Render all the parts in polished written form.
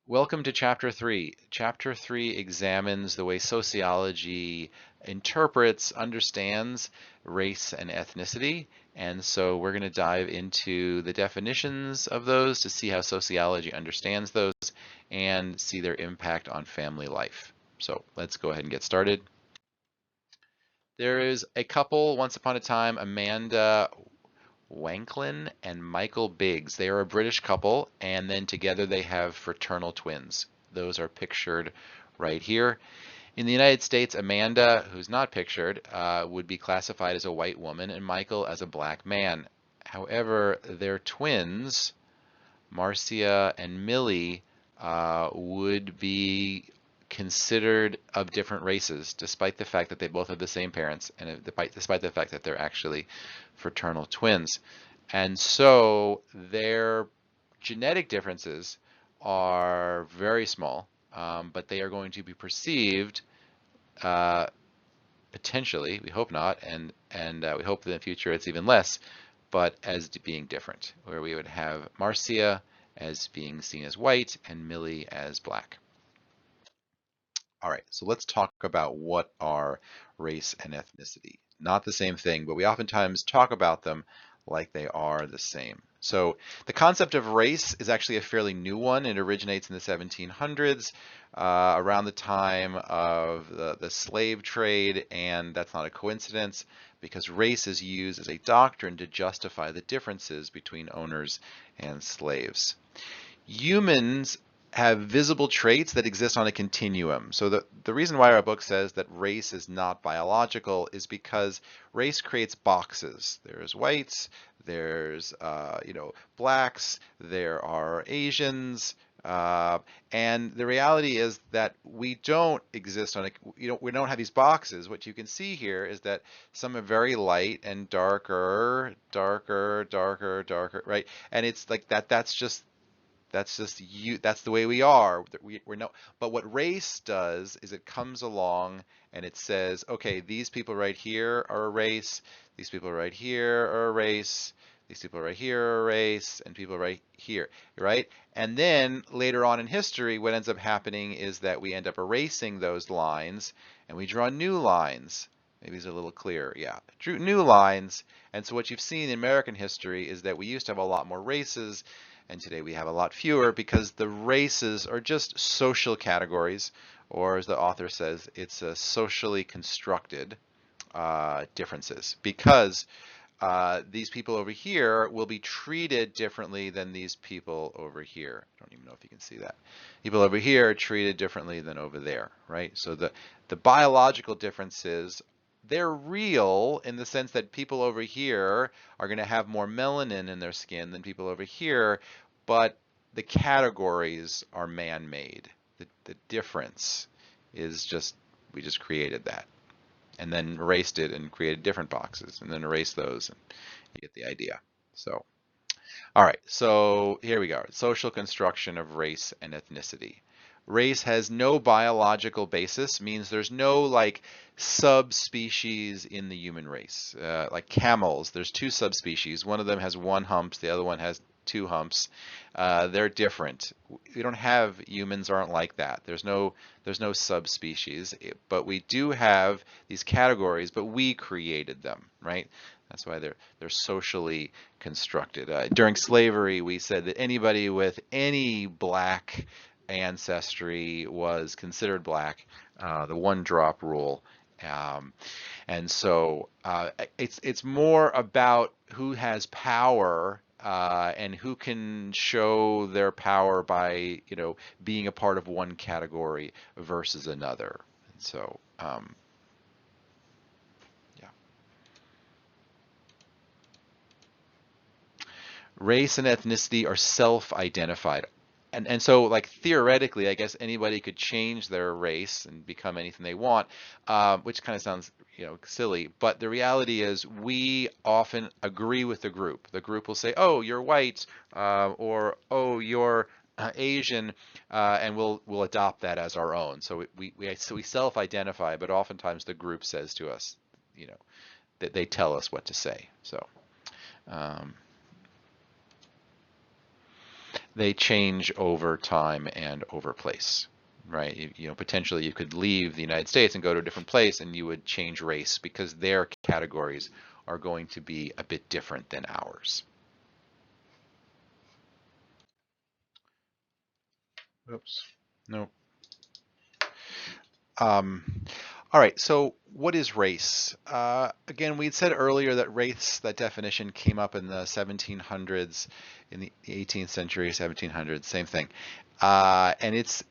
Welcome to Chapter 3. Chapter 3 examines the way sociology interprets, understands race and ethnicity. And so we're going to dive into the definitions of those to see how sociology understands those and see their impact on family life. So let's go ahead and get started. There is a couple, once upon a time, Amanda Wanklin and Michael Biggs. They are a British couple, and then together they have fraternal twins. Those are pictured right here. In the United States, Amanda, who's not pictured, would be classified as a white woman, and Michael as a black man. However, their twins, Marcia and Millie, would be considered of different races, despite the fact that they both have the same parents, and despite the fact that they're actually fraternal twins. And so their genetic differences are very small, but they are going to be perceived uh, potentially, we hope not, and we hope that in the future it's even less, but as being different, where we would have Marcia as being seen as white and Millie as black. All right, so let's talk about what are race and ethnicity. Not the same thing, but we oftentimes talk about them like they are the same. So the concept of race is actually a fairly new one. It originates in the 1700s, around the time of the slave trade, and that's not a coincidence because race is used as a doctrine to justify the differences between owners and slaves. Humans have visible traits that exist on a continuum. So the reason why our book says that race is not biological is because race creates boxes. There's whites, there's blacks, there are Asians, and the reality is that we don't exist on a we don't have these boxes. What you can see here is that some are very light and darker, darker, darker, darker, right? And it's like that. That's just you. That's the way we are. We're no. But what race does is it comes along and it says, okay, these people right here are a race. These people right here are a race. These people right here are a race, and people right here, right? And then later on in history, what ends up happening is that we end up erasing those lines, and we draw new lines. Maybe it's a little clearer. Yeah, drew new lines. And so what you've seen in American history is that we used to have a lot more races, and today we have a lot fewer because the races are just social categories, or as the author says, it's a socially constructed differences because these people over here will be treated differently than these people over here. I don't even know if you can see that. People over here are treated differently than over there, right? So the biological differences, they're real in the sense that people over here are going to have more melanin in their skin than people over here, but the categories are man-made. The difference is just, we just created that and then erased it and created different boxes and then erased those, and you get the idea. So, all right, so here we go. Social construction of race and ethnicity. Race has no biological basis, means there's no like subspecies in the human race. Like camels, there's two subspecies. One of them has one hump, the other one has two humps. They're different. We don't have, humans aren't like that. There's no subspecies, but we do have these categories, but we created them, right? That's why they're socially constructed. During slavery, we said that anybody with any black ancestry was considered black, the one drop rule. Um, and so it's more about who has power and who can show their power by being a part of one category versus another. And so yeah. Race and ethnicity are self-identified. And so like theoretically, I guess anybody could change their race and become anything they want, which kind of sounds silly. But the reality is we often agree with the group. The group will say, "Oh, you're white," or "Oh, you're Asian," and we'll adopt that as our own. So we self-identify, but oftentimes the group says to us, that they tell us what to say. So. Um, They change over time and over place, right? Potentially you could leave the United States and go to a different place and you would change race because their categories are going to be a bit different than ours. Oops. No. Um, all right, so what is race? Again, we'd said earlier that race, that definition came up in the 1700s, in the 18th century, 1700s, same thing. And it's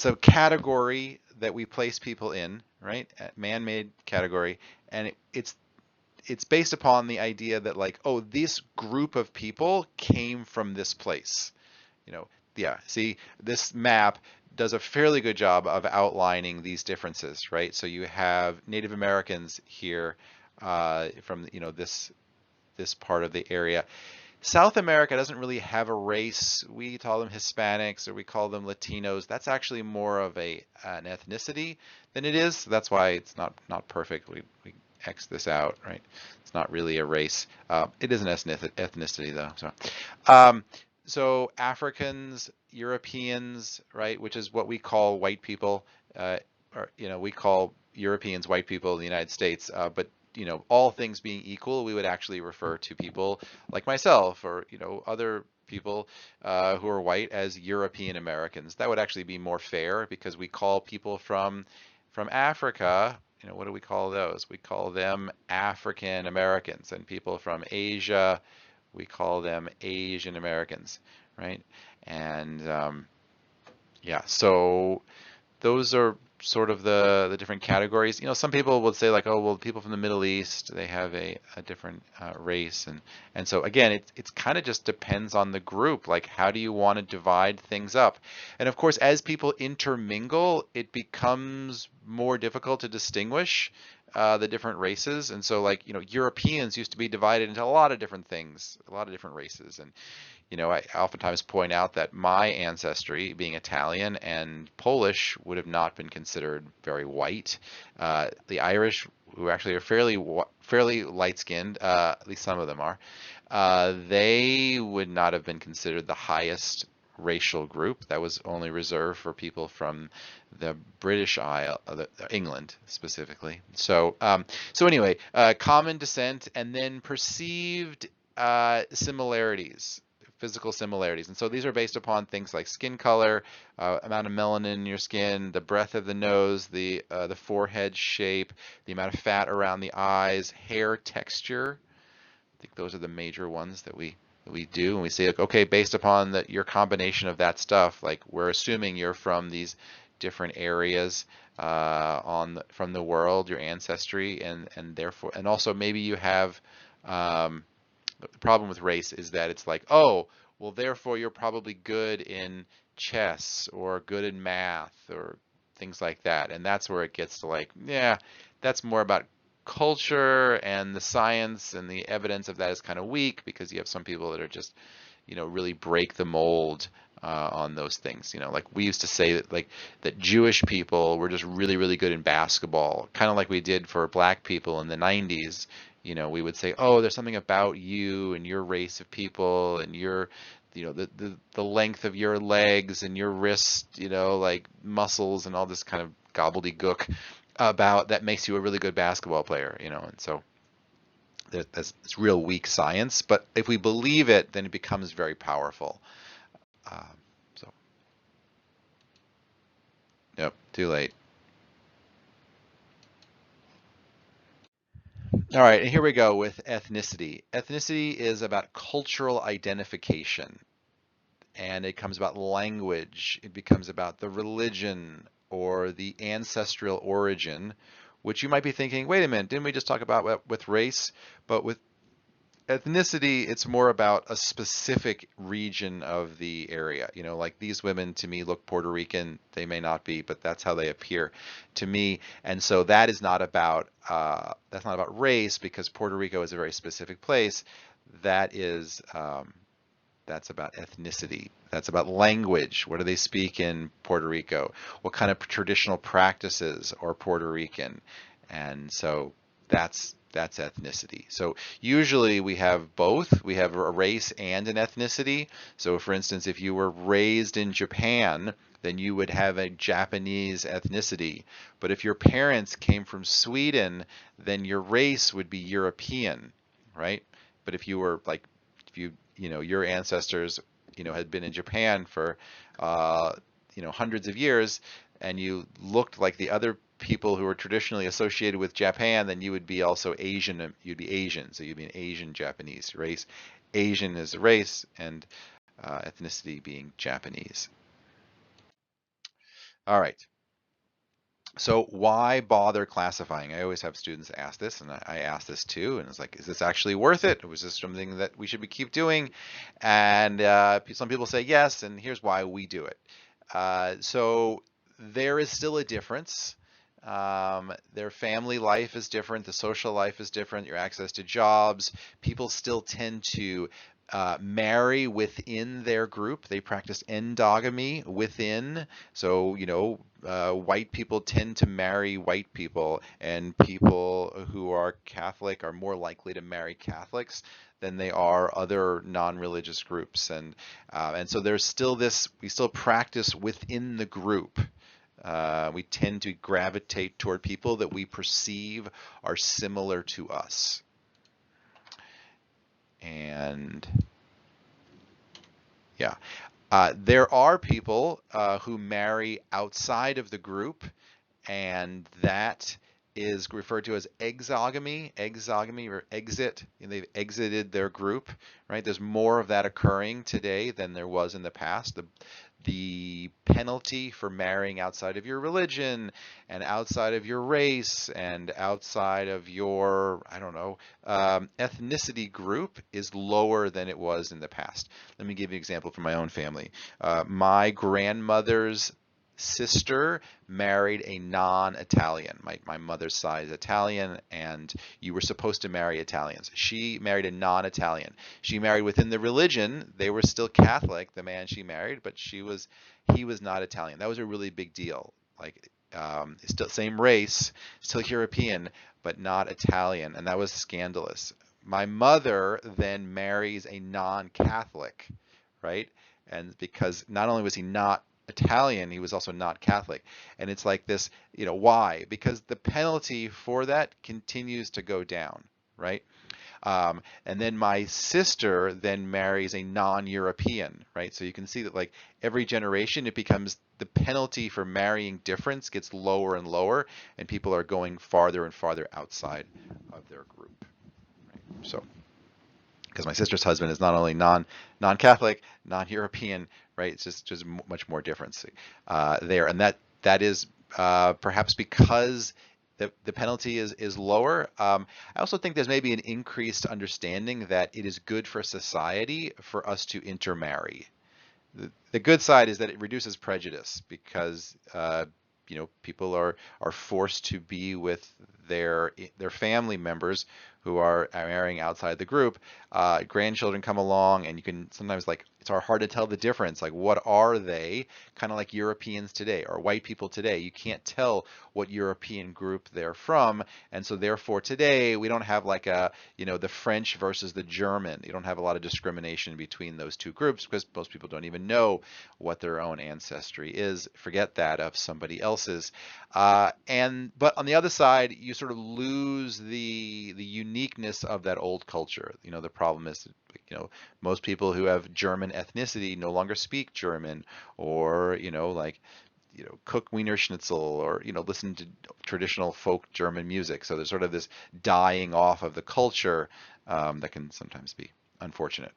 a category that we place people in, right? A man-made category, and it's based upon the idea that like, oh, this group of people came from this place. You know, yeah, see, this map does a fairly good job of outlining these differences, right? So you have Native Americans here from, this part of the area. South America doesn't really have a race. We call them Hispanics or we call them Latinos. That's actually more of an ethnicity than it is. That's why it's not perfect. We X this out, right? It's not really a race. It is an ethnicity though. Um, so Africans, Europeans, right, which is what we call white people, or we call Europeans white people in the United States, but all things being equal, we would actually refer to people like myself or other people who are white as European Americans. That would actually be more fair because we call people from Africa, what do we call those? We call them African Americans, and people from Asia, we call them Asian Americans, right? And yeah, so those are sort of the different categories. Some people would say like, oh, well, people from the Middle East, they have a different race, and so again, it's kind of just depends on the group. Like, how do you want to divide things up? And of course, as people intermingle, it becomes more difficult to distinguish the different races. And so, like, Europeans used to be divided into a lot of different things, a lot of different races, and I oftentimes point out that my ancestry, being Italian and Polish, would have not been considered very white. The Irish, who actually are fairly light-skinned, at least some of them are, they would not have been considered the highest racial group. That was only reserved for people from the British Isle, England specifically. So anyway, common descent and then perceived similarities, physical similarities. And so these are based upon things like skin color, amount of melanin in your skin, the breadth of the nose, the forehead shape, the amount of fat around the eyes, hair texture. I think those are the major ones that we do. And we say, like, okay, based upon your combination of that stuff, like we're assuming you're from these different areas from the world, your ancestry, and therefore, and also maybe you have the problem with race is that it's like, oh, well, therefore you're probably good in chess or good in math or things like that. And that's where it gets to like, yeah, that's more about culture, and the science and the evidence of that is kind of weak because you have some people that are just, really break the mold on those things. Like we used to say that like that Jewish people were just really, really good in basketball, kind of like we did for black people in the 90s. We would say, oh, there's something about you and your race of people and your, the length of your legs and your wrist, like muscles and all this kind of gobbledygook about that makes you a really good basketball player, and so it's real weak science. But if we believe it, then it becomes very powerful. Um, so, Yep, too late. All right, and here we go with ethnicity. Ethnicity is about cultural identification, and it comes about language. It becomes about the religion or the ancestral origin, which you might be thinking, wait a minute, didn't we just talk about with race? But with ethnicity, it's more about a specific region of the area. Like these women to me look Puerto Rican. They may not be, but that's how they appear to me. And so that's not about race because Puerto Rico is a very specific place. That is that's about ethnicity. That's about language. What do they speak in Puerto Rico? What kind of traditional practices are Puerto Rican? And so That's ethnicity. So usually we have both. We have a race and an ethnicity. So for instance, if you were raised in Japan, then you would have a Japanese ethnicity. But if your parents came from Sweden, then your race would be European, right? But if you were like, if your ancestors, had been in Japan for, hundreds of years, and you looked like the other people who are traditionally associated with Japan, then you would be also Asian. You'd be Asian, so you'd be an Asian Japanese race. Asian is a race, and ethnicity being Japanese. All right. So why bother classifying? I always have students ask this, and I ask this too, and it's like, is this actually worth it? Was this something that we should keep doing? And some people say yes, and here's why we do it. So there is still a difference. Their family life is different, the social life is different, your access to jobs. People still tend to marry within their group. They practice endogamy within. So, white people tend to marry white people, and people who are Catholic are more likely to marry Catholics than they are other non-religious groups. And so there's still this, we still practice within the group. We tend to gravitate toward people that we perceive are similar to us. And yeah, there are people who marry outside of the group, and that is referred to as exogamy or exit. They've exited their group, right? There's more of that occurring today than there was in the past. The penalty for marrying outside of your religion and outside of your race and outside of your, I don't know, ethnicity group is lower than it was in the past. Let me give you an example from my own family. My grandmother's sister married a non-Italian. My mother's side is Italian, and you were supposed to marry Italians. She married a non-Italian. She married within the religion. They were still Catholic, the man she married, but he was not Italian. That was a really big deal. Like, still same race, still European, but not Italian, and that was scandalous. My mother then marries a non-Catholic, right? And because not only was he not Italian, he was also not Catholic. And it's like this, why? Because the penalty for that continues to go down, right? And then my sister then marries a non-European, right? So you can see that like every generation, it becomes the penalty for marrying difference gets lower and lower, and people are going farther and farther outside of their group, right? So because my sister's husband is not only non-Catholic, non-European, right? It's just much more difference there, and that is perhaps because the penalty is lower. I also think there's maybe an increased understanding that it is good for society for us to intermarry. The good side is that it reduces prejudice because people are forced to be with their family members who are marrying outside the group. Grandchildren come along, and you can sometimes it's hard to tell the difference. Like, what are they? Kind of like Europeans today or white people today. You can't tell what European group they're from, and so therefore today we don't have the French versus the German. You don't have a lot of discrimination between those two groups because most people don't even know what their own ancestry is. Forget that of somebody else's. But on the other side, you sort of lose the uniqueness of that old culture. The problem is, most people who have German ethnicity no longer speak German, or cook Wiener Schnitzel, or listen to traditional folk German music. So there's sort of this dying off of the culture that can sometimes be unfortunate.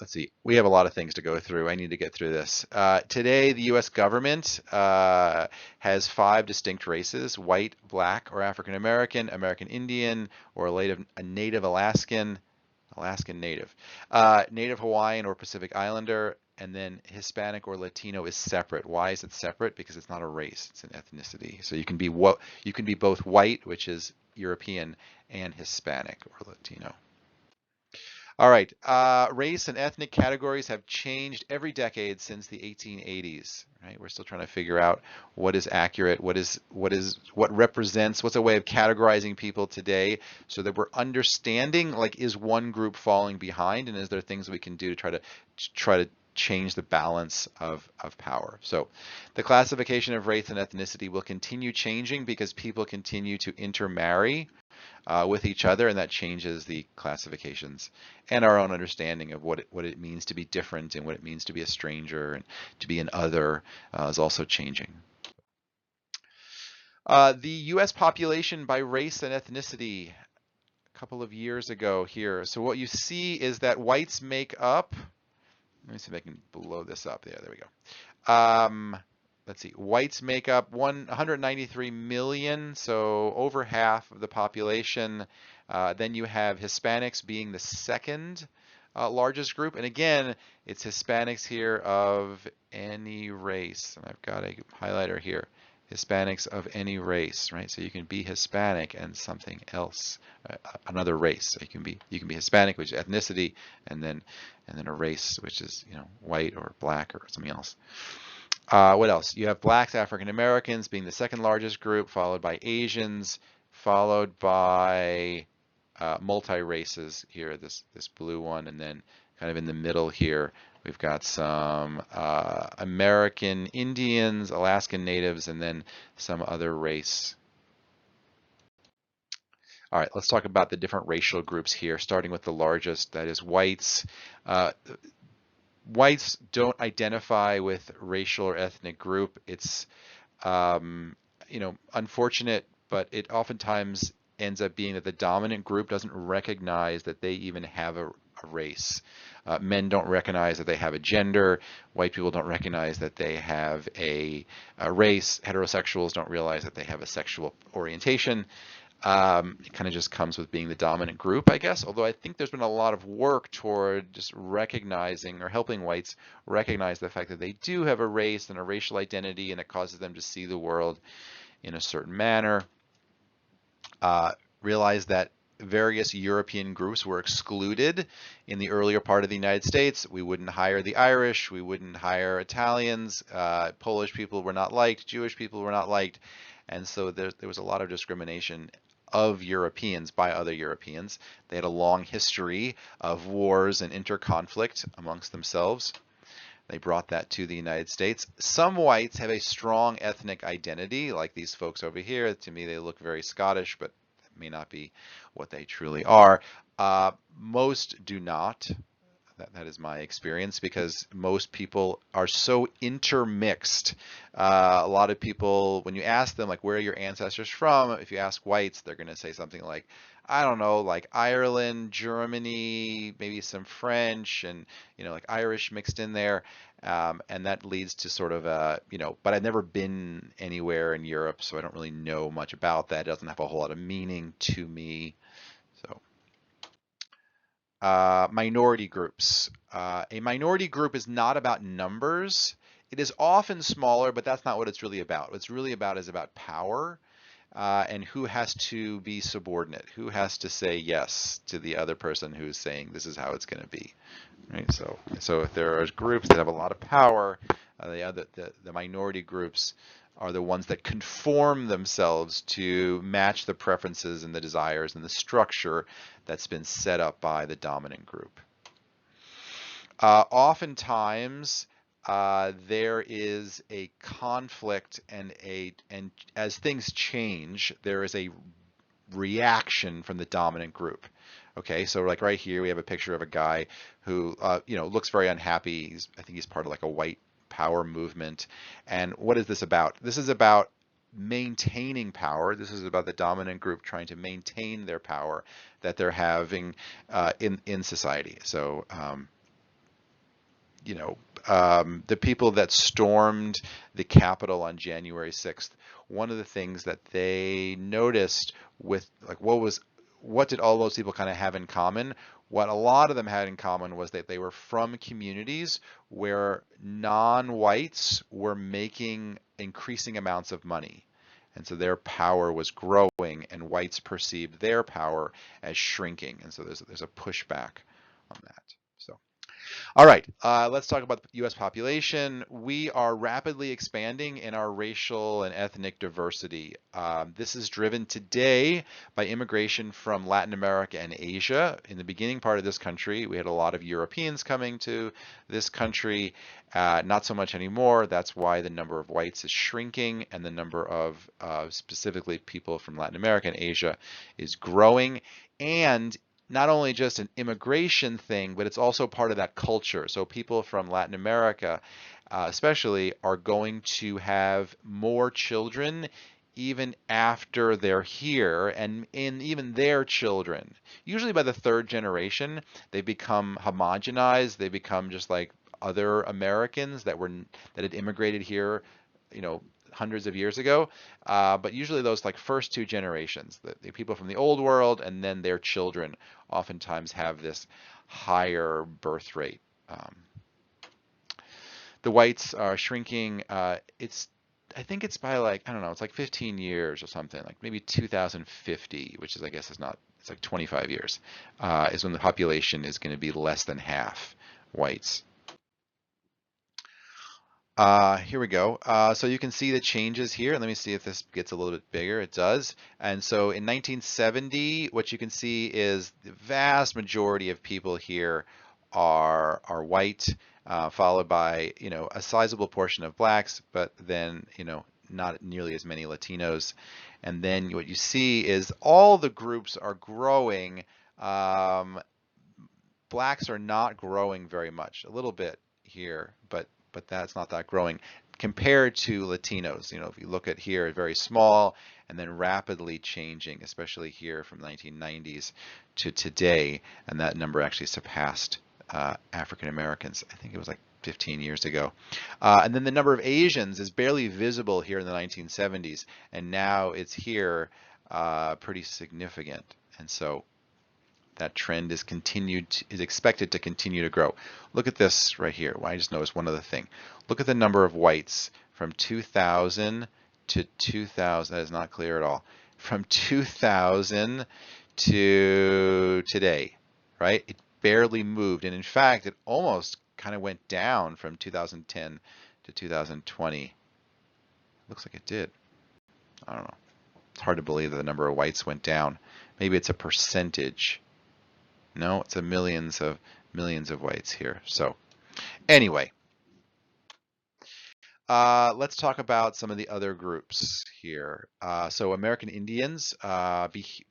Let's see, we have a lot of things to go through. I need to get through this. Today, the U.S. government has 5 distinct races: white, black, or African American, American Indian, or a Native Alaskan Native, Native Hawaiian or Pacific Islander, and then Hispanic or Latino is separate. Why is it separate? Because it's not a race, it's an ethnicity. So you can be both white, which is European, and Hispanic or Latino. All right. Race and ethnic categories have changed every decade since the 1880s. Right? We're still trying to figure out what is accurate, what represents, what's a way of categorizing people today, so that we're understanding, like, is one group falling behind, and is there things we can do to try to change the balance of power. So the classification of race and ethnicity will continue changing because people continue to intermarry with each other, and that changes the classifications and our own understanding of what it means to be different and what it means to be a stranger and to be an other is also changing. The U.S. population by race and ethnicity a couple of years ago here. So what you see is that whites make up, let me see if I can blow this up. Yeah, there we go. Let's see, whites make up 193 million, so over half of the population. Then you have Hispanics being the second largest group. And again, it's Hispanics here of any race. And I've got a highlighter here. Hispanics of any race, right? So you can be Hispanic and something else, another race. So you can be Hispanic, which is ethnicity, and then a race, which is, white or black or something else. What else? You have blacks, African Americans being the second largest group, followed by Asians, followed by multi-races here, this blue one, and then kind of in the middle here, we've got some American Indians, Alaskan Natives, and then some other race. All right, let's talk about the different racial groups here, starting with the largest, that is whites. Whites don't identify with racial or ethnic group. It's unfortunate, but it oftentimes ends up being that the dominant group doesn't recognize that they even have a race. Men don't recognize that they have a gender. White people don't recognize that they have a race. Heterosexuals don't realize that they have a sexual orientation. It kind of just comes with being the dominant group, I guess, although I think there's been a lot of work toward just recognizing or helping whites recognize the fact that they do have a race and a racial identity, and it causes them to see the world in a certain manner. Realize that various European groups were excluded in the earlier part of the United States. We wouldn't hire the Irish, we wouldn't hire Italians, Polish people were not liked, Jewish people were not liked, and so there was a lot of discrimination of Europeans by other Europeans. They had a long history of wars and interconflict amongst themselves. They brought that to the United States. Some whites have a strong ethnic identity, like these folks over here. To me, they look very Scottish, but that may not be what they truly are. Most do not. That is my experience, because most people are so intermixed. A lot of people, when you ask them, like, where are your ancestors from? If you ask whites, they're going to say something like, I don't know, like Ireland, Germany, maybe some French, and, like Irish mixed in there. And that leads to sort of a, but I've never been anywhere in Europe, so I don't really know much about that. It doesn't have a whole lot of meaning to me. So. Minority groups. A minority group is not about numbers. It is often smaller, but that's not what it's really about. What it's really about is about power and who has to be subordinate, who has to say yes to the other person who's saying this is how it's going to be. Right? So if there are groups that have a lot of power, the minority groups are the ones that conform themselves to match the preferences and the desires and the structure that's been set up by the dominant group. Oftentimes, there is a conflict, and as things change, there is a reaction from the dominant group. Okay, so like right here, we have a picture of a guy who, looks very unhappy. I think he's part of like a white power movement. And what is this about? This is about maintaining power. This is about the dominant group trying to maintain their power that they're having in society. So, the people that stormed the Capitol on January 6th, one of the things that they noticed with, like, what did all those people kind of have in common? What a lot of them had in common was that they were from communities where non-whites were making increasing amounts of money. And so their power was growing, and whites perceived their power as shrinking. And so there's a pushback on that. So. All right, let's talk about the U.S. population. We are rapidly expanding in our racial and ethnic diversity. This is driven today by immigration from Latin America and Asia. In the beginning part of this country, we had a lot of Europeans coming to this country. Not so much anymore. That's why the number of whites is shrinking and the number of specifically people from Latin America and Asia is growing. And not only just an immigration thing, but it's also part of that culture. So people from Latin America, especially, are going to have more children even after they're here, and in even their children. Usually by the third generation, they become homogenized. They become just like other Americans that had immigrated here, you know, hundreds of years ago, but usually those like first two generations, the people from the old world and then their children, oftentimes have this higher birth rate. The whites are shrinking. I think it's by like, I don't know, it's like 15 years or something, like maybe 2050, which is, I guess, it's like 25 years, is when the population is going to be less than half whites. Here we go. So you can see the changes here. Let me see if this gets a little bit bigger. It does. And so in 1970, what you can see is the vast majority of people here are white, followed by, you know, a sizable portion of blacks, but then, you know, not nearly as many Latinos. And then what you see is all the groups are growing. Blacks are not growing very much, a little bit here, but that's not that growing compared to Latinos. You know, if you look at here, very small and then rapidly changing, especially here from 1990s to today, and that number actually surpassed African Americans. I think it was like 15 years ago. And then the number of Asians is barely visible here in the 1970s, and now it's here pretty significant. And so that trend is expected to continue to grow. Look at this right here. Well, I just noticed one other thing. Look at the number of whites from 2000 to 2000. That is not clear at all. From 2000 to today, right? It barely moved, and in fact, it almost kind of went down from 2010 to 2020. Looks like it did. I don't know. It's hard to believe that the number of whites went down. Maybe it's a percentage. No, it's a millions of whites here. So anyway, let's talk about some of the other groups here. So American Indians,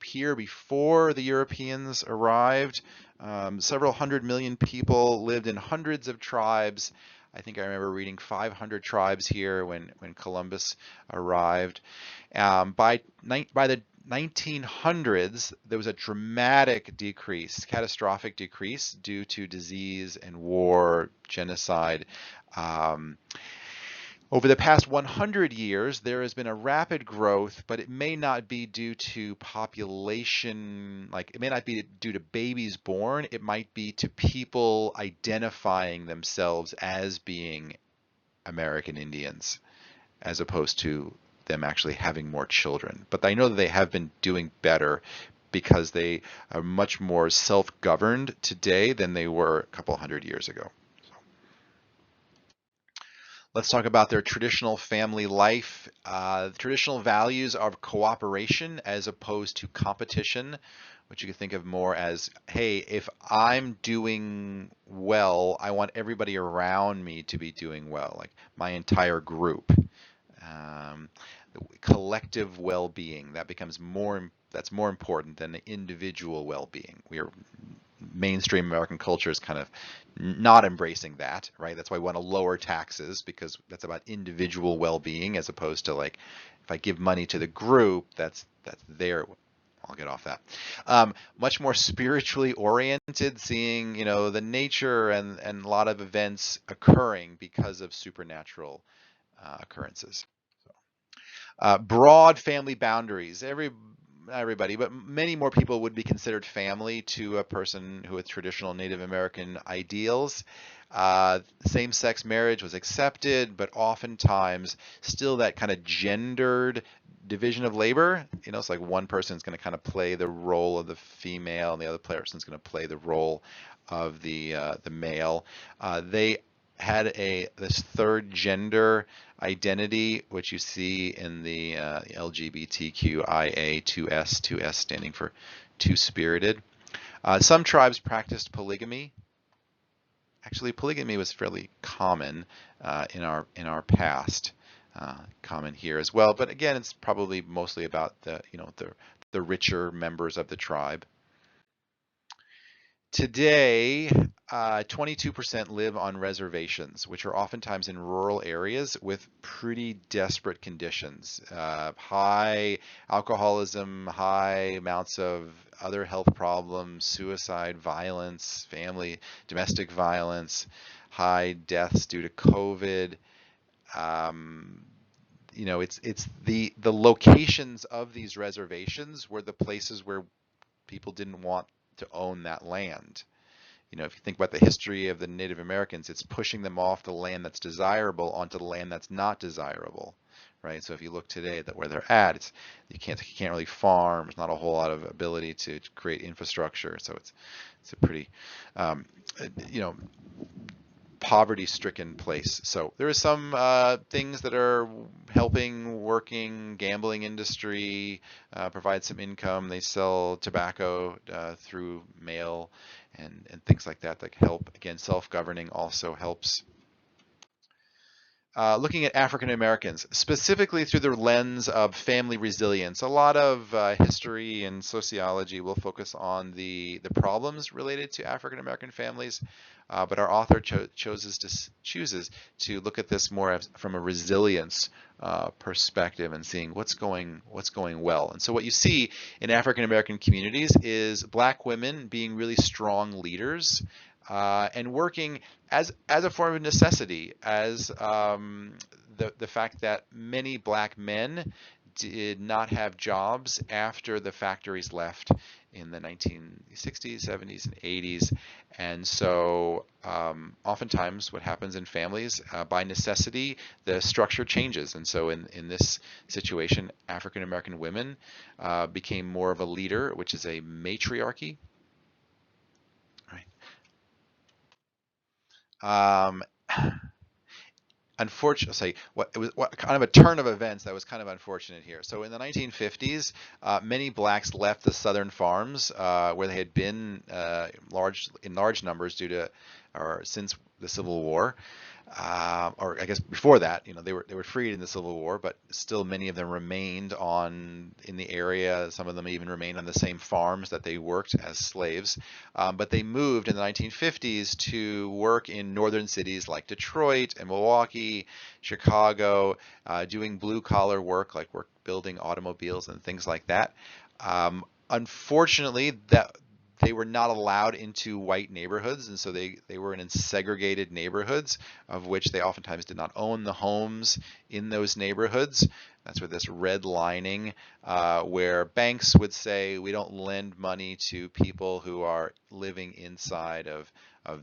here before the Europeans arrived. Several 100 million people lived in hundreds of tribes. I think I remember reading 500 tribes here when Columbus arrived. By the 1900s, there was a dramatic decrease, catastrophic decrease due to disease and war, genocide. Over the past 100 years, there has been a rapid growth, but it may not be due to population, like it may not be due to babies born, it might be to people identifying themselves as being American Indians, as opposed to them actually having more children. But I know that they have been doing better because they are much more self-governed today than they were a couple hundred years ago. Let's talk about their traditional family life. Traditional values of cooperation as opposed to competition, which you can think of more as, hey, if I'm doing well, I want everybody around me to be doing well, like my entire group. Collective well-being, that's more important than the individual well-being. Mainstream American culture is kind of not embracing that, right? That's why we want to lower taxes, because that's about individual well-being, as opposed to like, if I give money to the group, that's their. I'll get off that. Much more spiritually oriented, seeing, you know, the nature and a lot of events occurring because of supernatural occurrences. Broad family boundaries. Not everybody, but many more people would be considered family to a person who had traditional Native American ideals. Same-sex marriage was accepted, but oftentimes still that kind of gendered division of labor. It's like one person's going to kind of play the role of the female, and the other person's going to play the role of the male. They had this third gender identity, which you see in the LGBTQIA 2S, 2S standing for two-spirited. Some tribes practiced polygamy. Actually, polygamy was fairly common in our past, common here as well. But again, it's probably mostly about the richer members of the tribe. Today, 22% live on reservations, which are oftentimes in rural areas with pretty desperate conditions. High alcoholism, high amounts of other health problems, suicide, violence, domestic violence, high deaths due to COVID. It's the locations of these reservations were the places where people didn't want to own that land. If you think about the history of the Native Americans, it's pushing them off the land that's desirable onto the land that's not desirable, right? So if you look today at where they're at, you can't really farm. There's not a whole lot of ability to create infrastructure. So it's a pretty, poverty-stricken place. So there are some things that are helping working gambling industry provide some income. They sell tobacco through mail and things like that help. Again, self-governing also helps. Looking at African Americans, specifically through the lens of family resilience. A lot of history and sociology will focus on the problems related to African American families, but our author chooses to look at this more from a resilience perspective and seeing what's going well. And so what you see in African American communities is Black women being really strong leaders. And working as a form of necessity, as the fact that many Black men did not have jobs after the factories left in the 1960s, 70s, and 80s. And so oftentimes what happens in families, by necessity, the structure changes. And so in this situation, African American women became more of a leader, which is a matriarchy. Unfortunately, it was kind of a turn of events that was kind of unfortunate here. So in the 1950s, many Blacks left the southern farms where they had been in large numbers since the Civil War. Or I guess before that, they were freed in the Civil War, but still many of them remained in the area. Some of them even remained on the same farms that they worked as slaves. But they moved in the 1950s to work in northern cities like Detroit and Milwaukee, Chicago, doing blue collar work like building automobiles and things like that. Unfortunately, they were not allowed into white neighborhoods, and so they were in segregated neighborhoods, of which they oftentimes did not own the homes in those neighborhoods. That's where this redlining, where banks would say, we don't lend money to people who are living inside of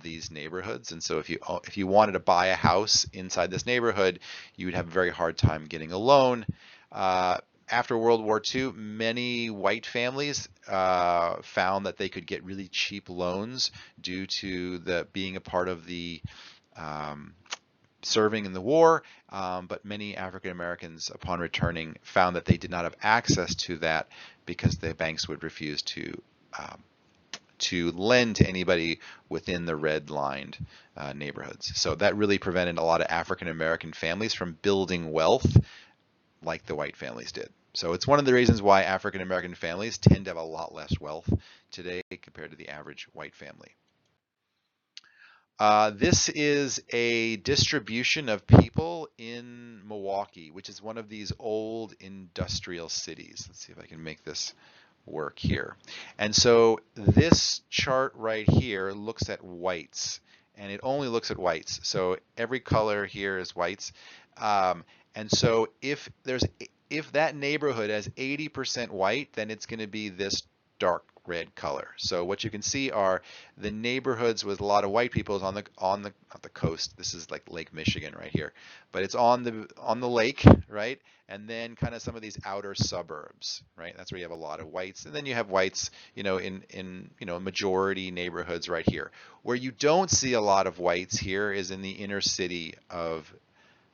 these neighborhoods. And so if you wanted to buy a house inside this neighborhood, you would have a very hard time getting a loan. After World War II, many white families found that they could get really cheap loans due to being a part of the serving in the war, but many African Americans, upon returning, found that they did not have access to that because the banks would refuse to lend to anybody within the red-lined neighborhoods. So that really prevented a lot of African American families from building wealth like the white families did. So it's one of the reasons why African American families tend to have a lot less wealth today compared to the average white family. This is a distribution of people in Milwaukee, which is one of these old industrial cities. Let's see if I can make this work here. And so this chart right here looks at whites, and it only looks at whites. So every color here is whites. And so if that neighborhood has 80% white, then it's going to be this dark red color. So what you can see are the neighborhoods with a lot of white people is on the not the coast. This is like Lake Michigan right here, but it's on the lake, right? And then kind of some of these outer suburbs, right? That's where you have a lot of whites, and then you have whites, in majority neighborhoods right here. Where you don't see a lot of whites here is in the inner city of,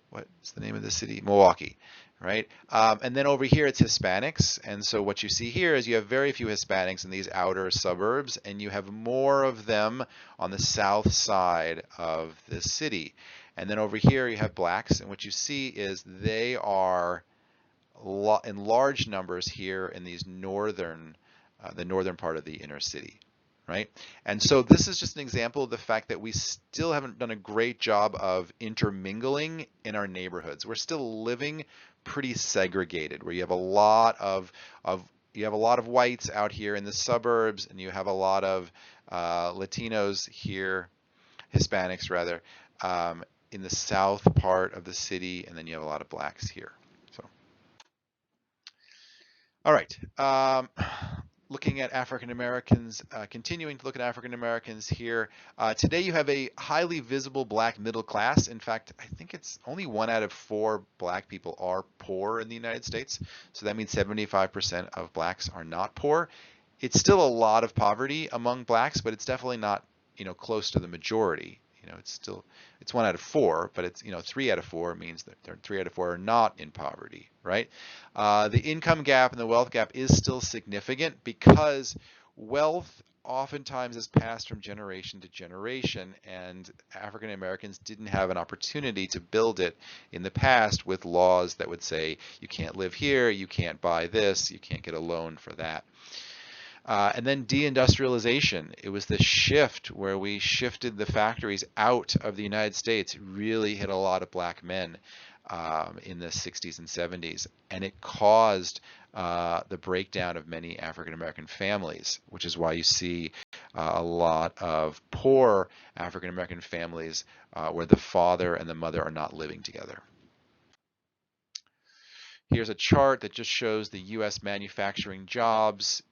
what's the name of the city? Milwaukee, right? And then over here it's Hispanics. And so what you see here is you have very few Hispanics in these outer suburbs, and you have more of them on the south side of the city. And then over here you have blacks, and what you see is they are in large numbers here in these the northern part of the inner city. Right? And so this is just an example of the fact that we still haven't done a great job of intermingling in our neighborhoods. We're still living pretty segregated, where you have a lot of whites out here in the suburbs, and you have a lot of Latinos here, Hispanics rather, in the south part of the city, and then you have a lot of blacks here. So, all right. Looking at African Americans, continuing to look at African Americans here. Today you have a highly visible black middle class. In fact, I think it's only 1 out of 4 black people are poor in the United States. So that means 75% of blacks are not poor. It's still a lot of poverty among blacks, but it's definitely not, close to the majority. It's 1 out of 4, but it's 3 out of 4 means that 3 out of 4 are not in poverty, right? The income gap and the wealth gap is still significant because wealth oftentimes is passed from generation to generation, and African Americans didn't have an opportunity to build it in the past with laws that would say you can't live here, you can't buy this, you can't get a loan for that. And then deindustrialization. It was the shift where we shifted the factories out of the United States. It really hit a lot of black men in the 60s and 70s. And it caused the breakdown of many African American families, which is why you see a lot of poor African American families where the father and the mother are not living together. Here's a chart that just shows the U.S. manufacturing jobs,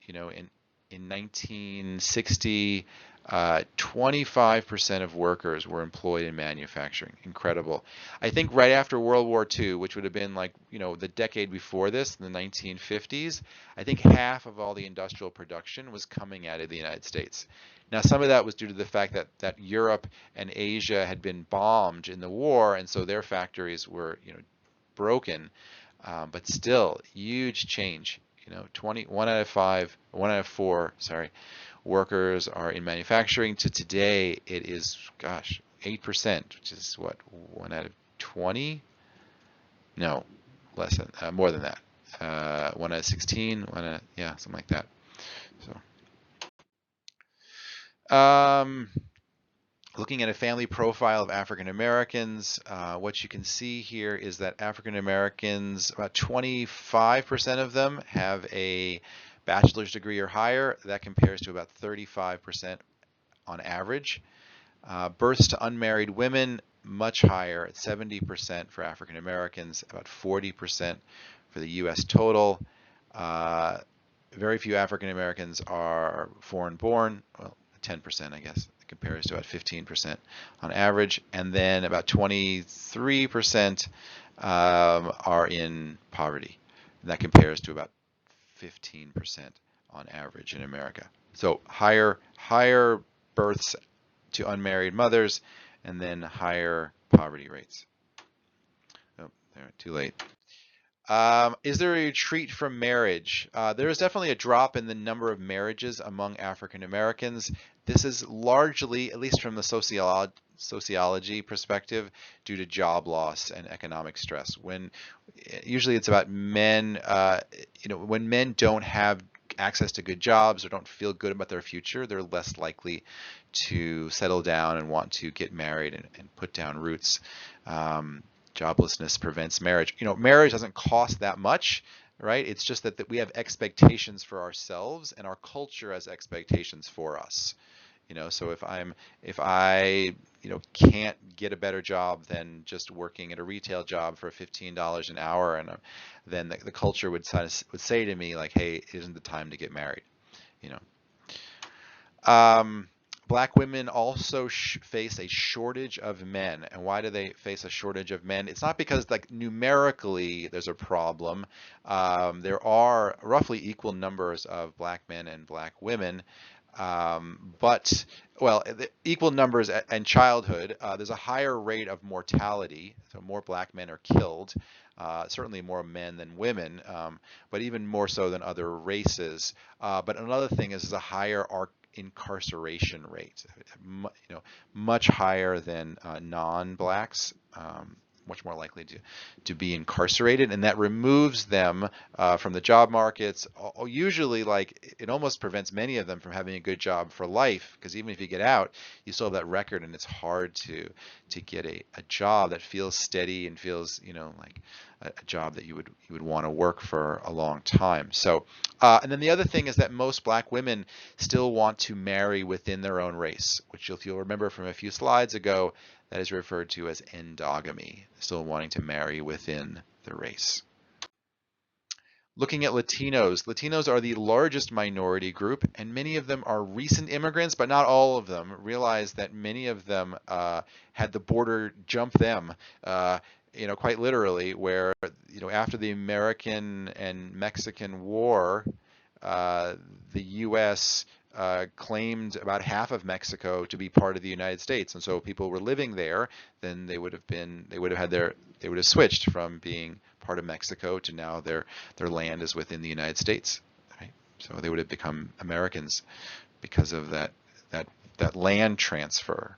in 1960, 25% of workers were employed in manufacturing. Incredible. I think right after World War II, which would have been like, the decade before this, in the 1950s, I think half of all the industrial production was coming out of the United States. Now, some of that was due to the fact that Europe and Asia had been bombed in the war, and so their factories were, broken. But still, huge change. 1 out of 4, workers are in manufacturing. To today, it is, 8%, which is what, 1 out of 20? No, less than, more than that. 1 out of 16, something like that. So, looking at a family profile of African Americans, what you can see here is that African Americans, about 25% of them have a bachelor's degree or higher. That compares to about 35% on average. Births to unmarried women, much higher at 70% for African Americans, about 40% for the U.S. total. Very few African Americans are foreign born, well, 10%, I guess. Compares to about 15% on average, and then about 23% are in poverty. And that compares to about 15% on average in America. So higher births to unmarried mothers, and then higher poverty rates. Oh, there, too late. Is there a retreat from marriage? There is definitely a drop in the number of marriages among African Americans. This is largely, at least from the sociology perspective, due to job loss and economic stress. Usually it's about men, when men don't have access to good jobs or don't feel good about their future, they're less likely to settle down and want to get married and put down roots. Joblessness prevents marriage. Marriage doesn't cost that much, right? It's just that we have expectations for ourselves, and our culture has expectations for us. So if I can't get a better job than just working at a retail job for $15 an hour, and then the culture would say to me like, hey, isn't the time to get married? Um, Black women also face a shortage of men. And why do they face a shortage of men? It's not because like numerically there's a problem. There are roughly equal numbers of black men and black women. But well, equal numbers and childhood. There's a higher rate of mortality, so more black men are killed. Certainly more men than women, but even more so than other races. But another thing is a higher incarceration rate, much higher than non-blacks. Much more likely to be incarcerated, and that removes them from the job markets. Usually, like it almost prevents many of them from having a good job for life, because even if you get out, you still have that record, and it's hard to get a job that feels steady and feels like a job that you would want to work for a long time. So, and then the other thing is that most black women still want to marry within their own race, which if you'll remember from a few slides ago, that is referred to as endogamy, still wanting to marry within the race. Looking at Latinos, Latinos are the largest minority group, and many of them are recent immigrants, but not all of them. Realize that many of them had the border jump them, quite literally, where, after the American and Mexican War, the U.S. Claimed about half of Mexico to be part of the United States, and so people were living there. Then they would have switched from being part of Mexico to now their land is within the United States. Right? So they would have become Americans because of that land transfer.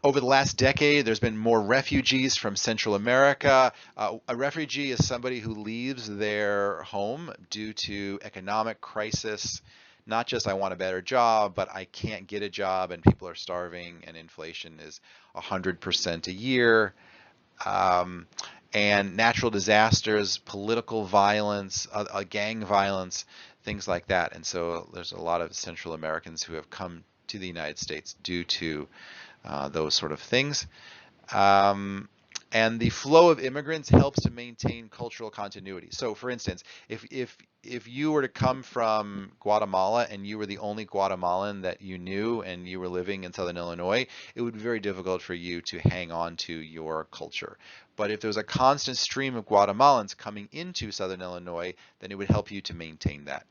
Over the last decade, there's been more refugees from Central America. A refugee is somebody who leaves their home due to economic crisis. Not just I want a better job, but I can't get a job and people are starving and inflation is 100% a year. And natural disasters, political violence, gang violence, things like that. And so there's a lot of Central Americans who have come to the United States due to those sort of things. And the flow of immigrants helps to maintain cultural continuity. So for instance, if you were to come from Guatemala and you were the only Guatemalan that you knew and you were living in Southern Illinois, it would be very difficult for you to hang on to your culture. But if there was a constant stream of Guatemalans coming into Southern Illinois, then it would help you to maintain that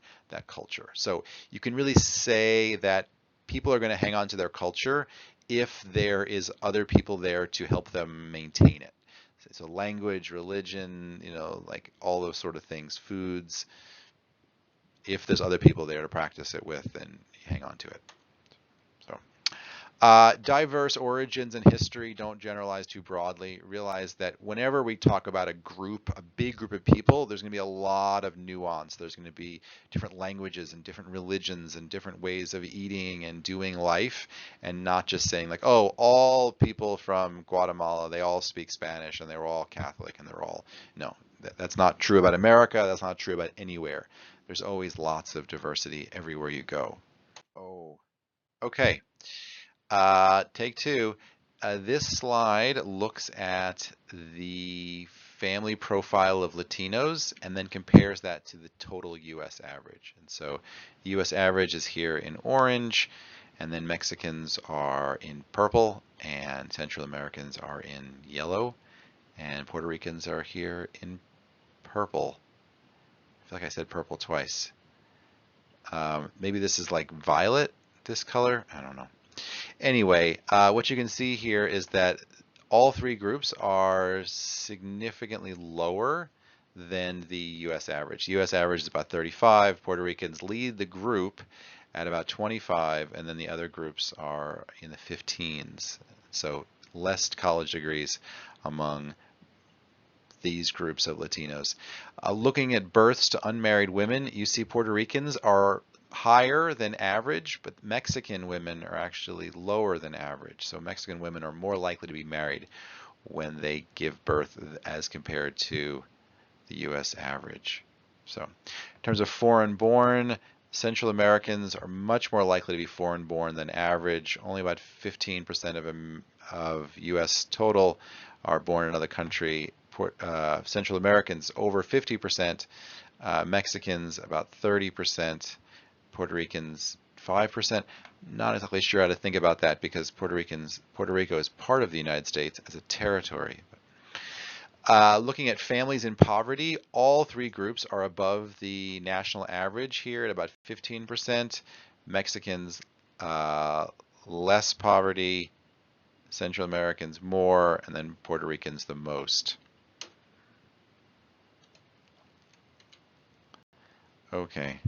culture. So you can really say that people are going to hang on to their culture if there is other people there to help them maintain it. So language, religion, like all those sort of things, foods. If there's other people there to practice it with, then you hang on to it. So, diverse origins and history, don't generalize too broadly. Realize that whenever we talk about a big group of people, there's going to be a lot of nuance. There's going to be different languages and different religions and different ways of eating and doing life, and not just saying like, oh, all people from Guatemala, they all speak Spanish and they're all Catholic and they're all, no, that's not true about America. That's not true about anywhere. There's always lots of diversity everywhere you go. Oh, okay. Take two. This slide looks at the family profile of Latinos and then compares that to the total U.S. average. And so the U.S. average is here in orange, and then Mexicans are in purple, and Central Americans are in yellow, and Puerto Ricans are here in purple. I feel like I said purple twice. Maybe this is like violet, this color? I don't know. Anyway, what you can see here is that all three groups are significantly lower than the U.S. average. The U.S. average is about 35. Puerto Ricans lead the group at about 25, and then the other groups are in the 15s. So less college degrees among these groups of Latinos. Looking at births to unmarried women, you see Puerto Ricans are higher than average, but Mexican women are actually lower than average. So Mexican women are more likely to be married when they give birth as compared to the U.S. average. So in terms of foreign born, Central Americans are much more likely to be foreign born than average. Only about 15% of U.S. total are born in another country. Central Americans over 50%, Mexicans about 30%, Puerto Ricans 5%. Not exactly sure how to think about that because Puerto Rico is part of the United States as a territory. Looking at families in poverty, all three groups are above the national average here at about 15%. Mexicans, less poverty, Central Americans more, and then Puerto Ricans the most. Okay.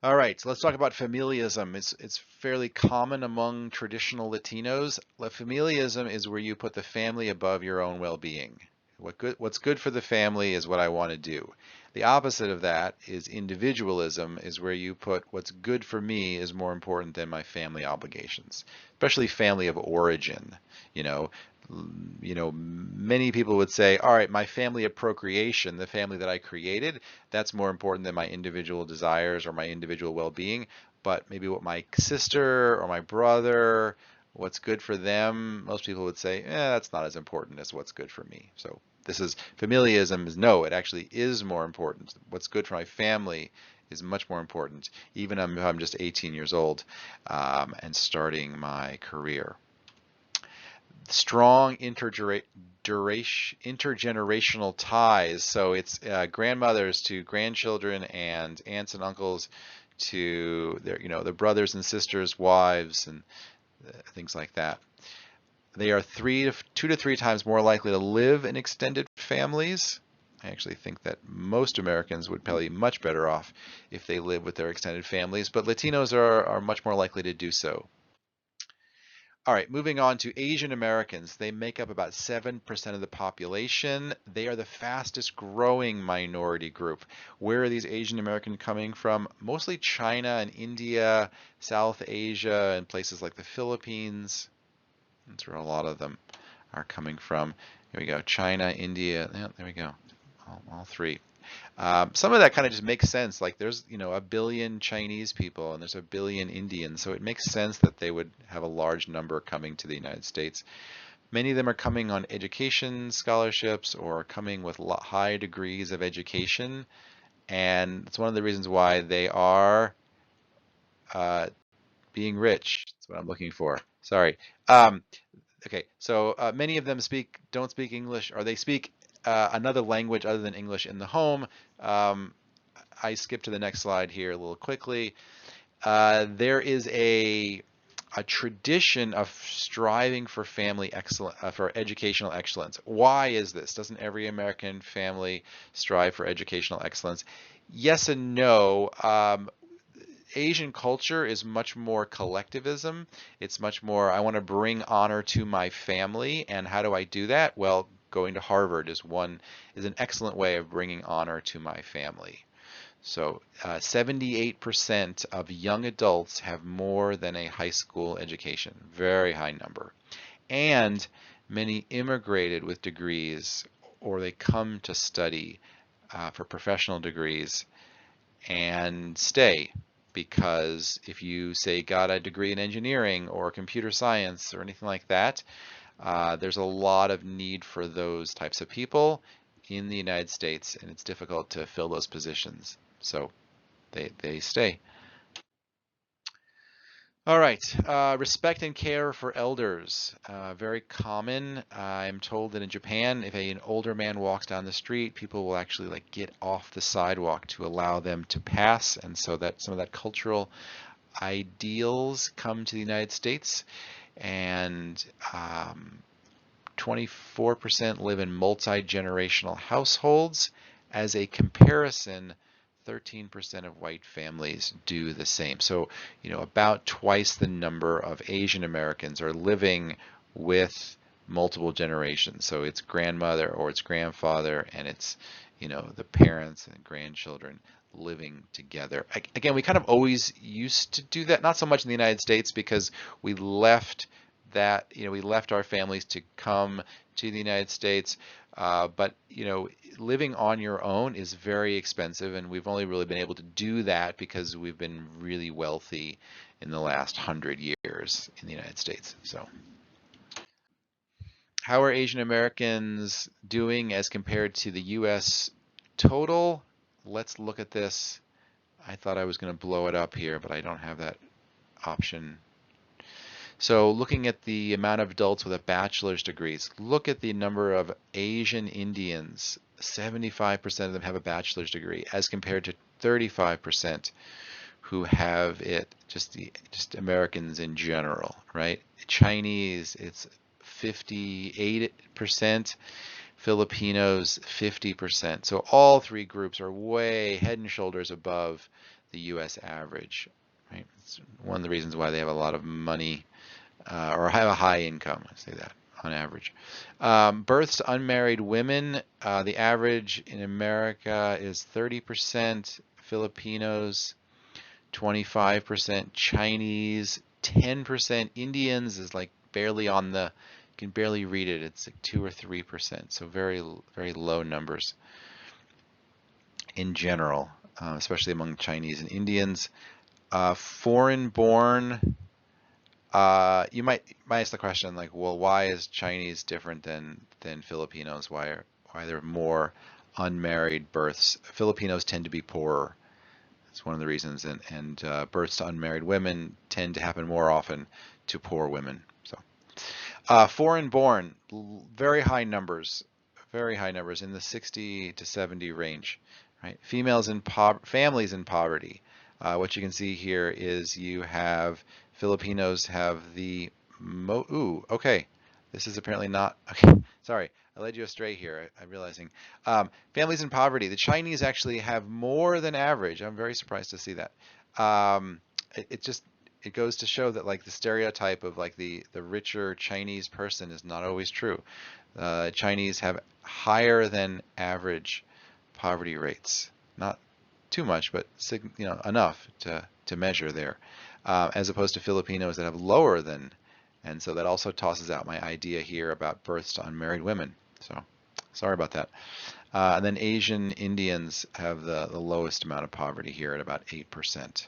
All right, so let's talk about familiism. It's fairly common among traditional Latinos. Familiism is where you put the family above your own well-being. What's good for the family is what I want to do. The opposite of that is individualism, is where you put what's good for me is more important than my family obligations, especially family of origin. You know, many people would say, all right, my family of procreation, the family that I created, that's more important than my individual desires or my individual well-being. But maybe what my sister or my brother, what's good for them, most people would say, that's not as important as what's good for me. So this is familialism is no, it actually is more important. What's good for my family is much more important, even if I'm just 18 years old and starting my career. Strong intergenerational ties. So it's grandmothers to grandchildren and aunts and uncles to their brothers and sisters, wives, and things like that. They are 2 to 3 times more likely to live in extended families. I actually think that most Americans would probably be much better off if they live with their extended families, but Latinos are much more likely to do so. All right, moving on to Asian Americans. They make up about 7% of the population. They are the fastest growing minority group. Where are these Asian Americans coming from? Mostly China and India, South Asia, and places like the Philippines. That's where a lot of them are coming from. Here we go, China, India, yeah, there we go, all three. Some of that kind of just makes sense. Like there's, 1 billion Chinese people and there's 1 billion Indians, so it makes sense that they would have a large number coming to the United States. Many of them are coming on education scholarships or coming with high degrees of education, and it's one of the reasons why they are being rich. That's what I'm looking for. Sorry. Okay, so many of them don't speak English, or they speak another language other than English in the home. I skipped to the next slide here a little quickly. There is a tradition of striving for for educational excellence. Why is this? Doesn't every American family strive for educational excellence? Yes and no. Asian culture is much more collectivism. It's much more, I want to bring honor to my family. And how do I do that? Well, going to Harvard is an excellent way of bringing honor to my family. So 78% of young adults have more than a high school education, very high number. And many immigrated with degrees, or they come to study for professional degrees and stay, because if you say got a degree in engineering or computer science or anything like that, there's a lot of need for those types of people in the United States, and it's difficult to fill those positions. So they stay. All right, respect and care for elders, very common. I'm told that in Japan, if an older man walks down the street, people will actually like get off the sidewalk to allow them to pass, and so that some of that cultural ideals come to the United States. And 24% live in multi-generational households. As a comparison, 13% of white families do the same. So, about twice the number of Asian Americans are living with multiple generations. So it's grandmother or it's grandfather, and it's, the parents and grandchildren living together. Again, we kind of always used to do that, not so much in the United States because we left we left our families to come to the United States. But living on your own is very expensive, and we've only really been able to do that because we've been really wealthy in the last 100 years in the United States. So, how are Asian Americans doing as compared to the U.S. total? Let's look at this I thought I was going to blow it up here, but I don't have that option. So looking at the amount of adults with a bachelor's degrees, look at the number of Asian Indians. 75% of them have a bachelor's degree, as compared to 35% who have it, just Americans in general, right? Chinese, it's 58%, Filipinos 50%. So all three groups are way head and shoulders above the US average, right? It's one of the reasons why they have a lot of money, or have a high income, I say that, on average. Births to unmarried women, the average in America is 30%, Filipinos 25%, Chinese 10%, Indians is like barely on the, you can barely read it, it's like 2 or 3%, so very, very low numbers in general, especially among Chinese and Indians. Foreign born, you might ask the question like, well, why is Chinese different than Filipinos? Why are there more unmarried births? Filipinos tend to be poorer. That's one of the reasons, and births to unmarried women tend to happen more often to poor women. So, foreign born, very high numbers in the 60 to 70 range, right? Females in families in poverty. What you can see here is you have Filipinos have the okay. This is apparently not okay. Sorry, I led you astray here. I'm realizing. Families in poverty. The Chinese actually have more than average. I'm very surprised to see that. It goes to show that like the stereotype of like the richer Chinese person is not always true. Chinese have higher than average poverty rates. Not too much, but enough to measure there, as opposed to Filipinos that have lower than, and so that also tosses out my idea here about births to unmarried women. So sorry about that. And then Asian Indians have the lowest amount of poverty here at about 8%.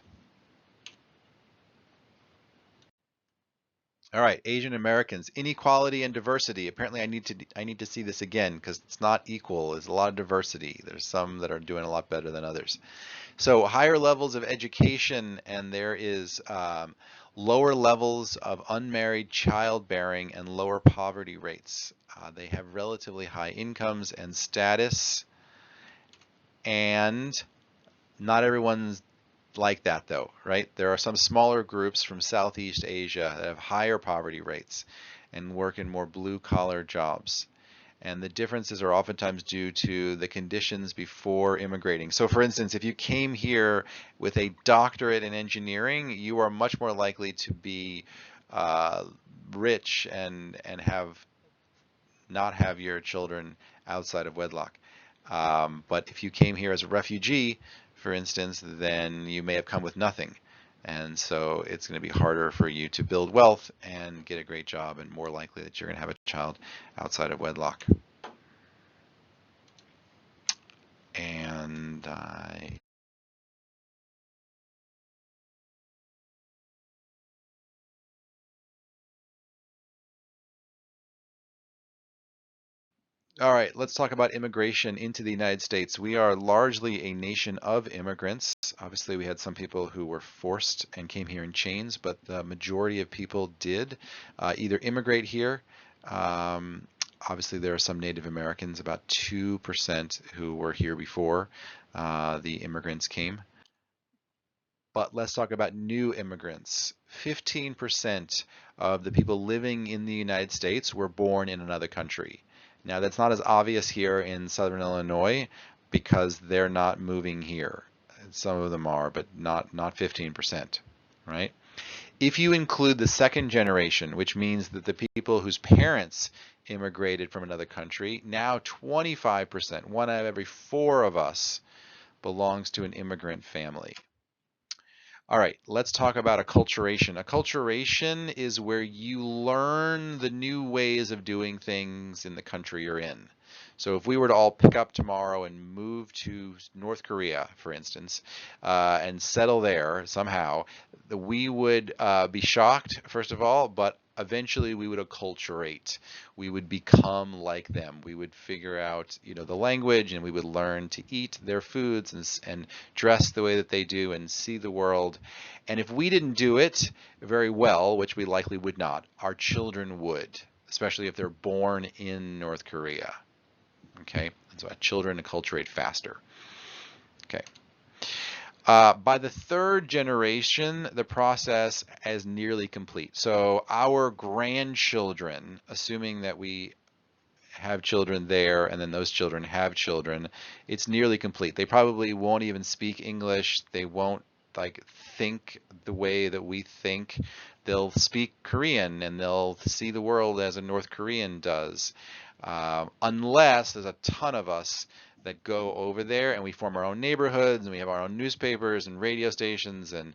All right, Asian Americans, inequality and diversity. Apparently, I need to see this again because it's not equal. There's a lot of diversity. There's some that are doing a lot better than others. So higher levels of education, and there is lower levels of unmarried childbearing and lower poverty rates. They have relatively high incomes and status, and not everyone's like that though, right? There are some smaller groups from Southeast Asia that have higher poverty rates and work in more blue-collar jobs. And the differences are oftentimes due to the conditions before immigrating. So for instance, if you came here with a doctorate in engineering, you are much more likely to be rich and not have your children outside of wedlock. But if you came here as a refugee, for instance, then you may have come with nothing. And so it's going to be harder for you to build wealth and get a great job, and more likely that you're going to have a child outside of wedlock. And all right, let's talk about immigration into the United States. We are largely a nation of immigrants. Obviously, we had some people who were forced and came here in chains, but the majority of people did either immigrate here. Obviously, there are some Native Americans, about 2%, who were here before the immigrants came. But let's talk about new immigrants. 15% of the people living in the United States were born in another country. Now, that's not as obvious here in Southern Illinois because they're not moving here. Some of them are, but not 15%, right? If you include the second generation, which means that the people whose parents immigrated from another country, now 25%, one out of every four of us, belongs to an immigrant family. All right, let's talk about acculturation. Acculturation is where you learn the new ways of doing things in the country you're in. So if we were to all pick up tomorrow and move to North Korea, for instance, and settle there somehow, we would be shocked, first of all, but eventually we would acculturate. We would become like them. We would figure out, the language, and we would learn to eat their foods and dress the way that they do and see the world. And if we didn't do it very well, which we likely would not, our children would, especially if they're born in North Korea. Okay, and so our children acculturate faster. Okay. By the third generation, the process is nearly complete. So our grandchildren, assuming that we have children there and then those children have children, it's nearly complete. They probably won't even speak English. They won't think the way that we think. They'll speak Korean and they'll see the world as a North Korean does, unless there's a ton of us that go over there and we form our own neighborhoods and we have our own newspapers and radio stations, and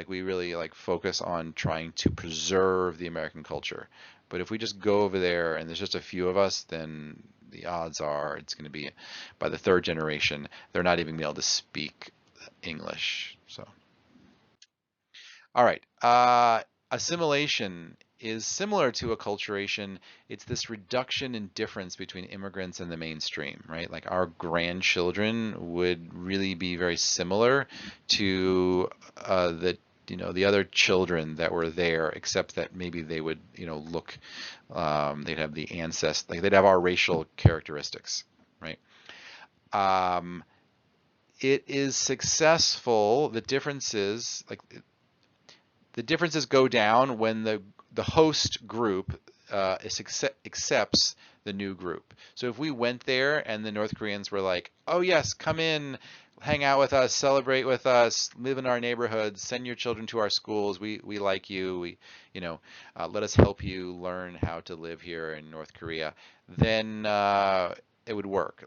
we really focus on trying to preserve the American culture. But if we just go over there and there's just a few of us, then the odds are it's going to be, by the third generation, they're not even going to be able to speak English. So, all right. Assimilation is similar to acculturation. It's this reduction in difference between immigrants and the mainstream, right? Like our grandchildren would really be very similar to the other children that were there, except that maybe they would look, they'd have the ancestry, they'd have our racial characteristics, right? It is successful. The differences go down when the host group accepts the new group. So if we went there and the North Koreans were like, "Oh yes, come in, hang out with us, celebrate with us, live in our neighborhoods, send your children to our schools. We like you. Let us help you learn how to live here in North Korea." Then it would work.